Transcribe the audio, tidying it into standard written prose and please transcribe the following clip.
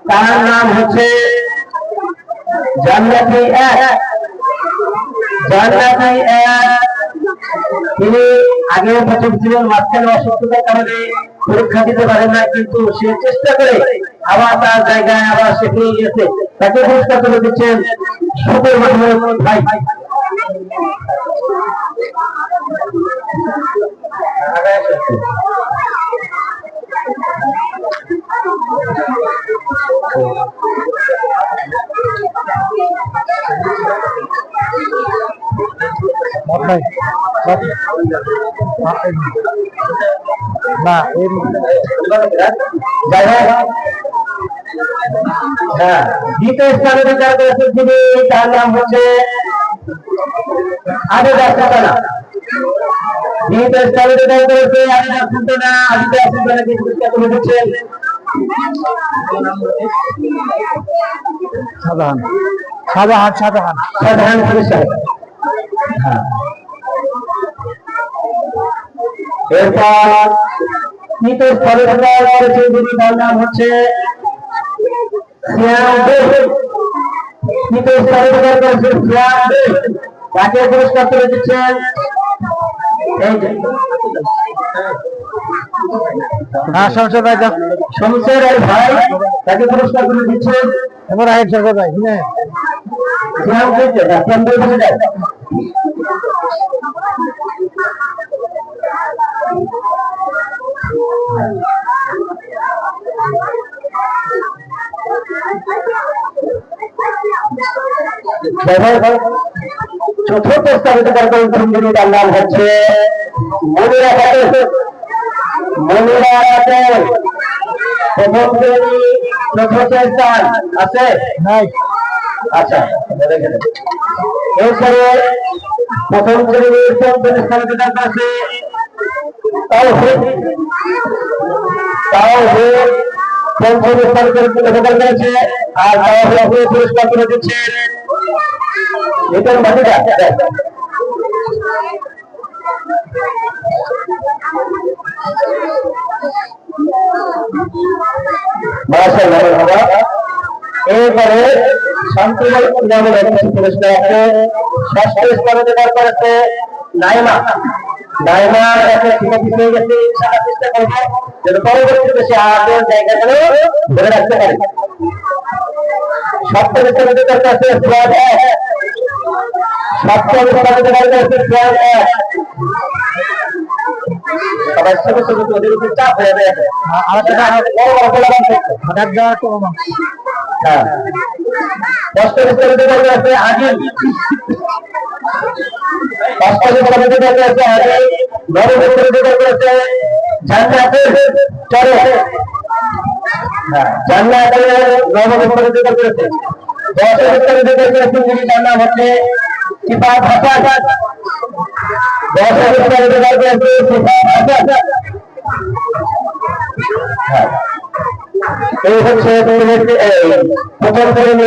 তার নাম হচ্ছে জান্নাতি এক। জান্নাতি এক তিনি আগে প্রথম ছিলেন, মাঝখানে অসুস্থতার কারণে পরীক্ষা দিতে পারেন না, কিন্তু সে চেষ্টা করে আবার তার জায়গায় আবার সে পেয়ে গেছে। তাকে পুরস্কার তুলে দিচ্ছেন শুকুর মাহমুদ ভাই। দ্বিতীয় স্থানে অধিকার করেছেন যিনি, তার নাম হচ্ছে আদিদা সুলতানা। দ্বিতীয় স্থানে অধিকার করেছে আদিদা সুলতানা। আদিদা সুলতানাকে পুরস্কার তুলে দিচ্ছেন সাধারণ পুরস্কার। এরপর তৃতীয় স্থানে অধিকার করেছে যিনি, তার নাম হচ্ছে তৃতীয় স্থানে অধিকার করেছে তাকে পুরস্কার তুলে দিচ্ছেন শমশের আলী ভাই। তাকে পুরস্কার তুলে দিচ্ছেন চতুর্থ স্থানে অধিকার করেছেন যিনি, তার নাম হচ্ছে মনিরা খাতুন। মনিরা খাতুন প্রথম শ্রেণী চতুর্থ স্থান আছে। আচ্ছা, এরপরে প্রথম শ্রেণীর পঞ্চম স্থানে অধিকার করেছে পঞ্চম স্থান অধিকার করেছে। আর পুরস্কার তুলে দিচ্ছে লিটন ভাটিকা। এরপরে শান্তিময় পুরস্কার আছে। ষষ্ঠ স্থান অধিকার করেছে নাইমা। নাইমা একটা শিক্ষার্থী পেয়ে গেছে, চেষ্টা করবে যেন পরবর্তীতে সে আগের জায়গাগুলো ধরে রাখতে পারে। সপ্তম স্থানে অধিকার করেছে ফুয়াদ এক। সপ্তম স্থানে অধিকার করেছে ফুয়াদ এক। সবাই ছোট ছোট ওদের উপর চাপ হয়ে যায়। অষ্টম স্থানে অধিকার করেছে আজিম। অষ্টম স্থানে অধিকার করেছে আজিম। নবম স্থানে অধিকার করেছে জান্নাতুল চরে। জান্নাতুল নবম স্থানে অধিকার করেছে। দশম স্থানে অধিকার করেছেন যিনি, তার নাম হচ্ছে সিফাত হাসান। দশম স্থানে অধিকার করেছে সিফাত হাসান। এই হচ্ছে প্রথম শ্রেণী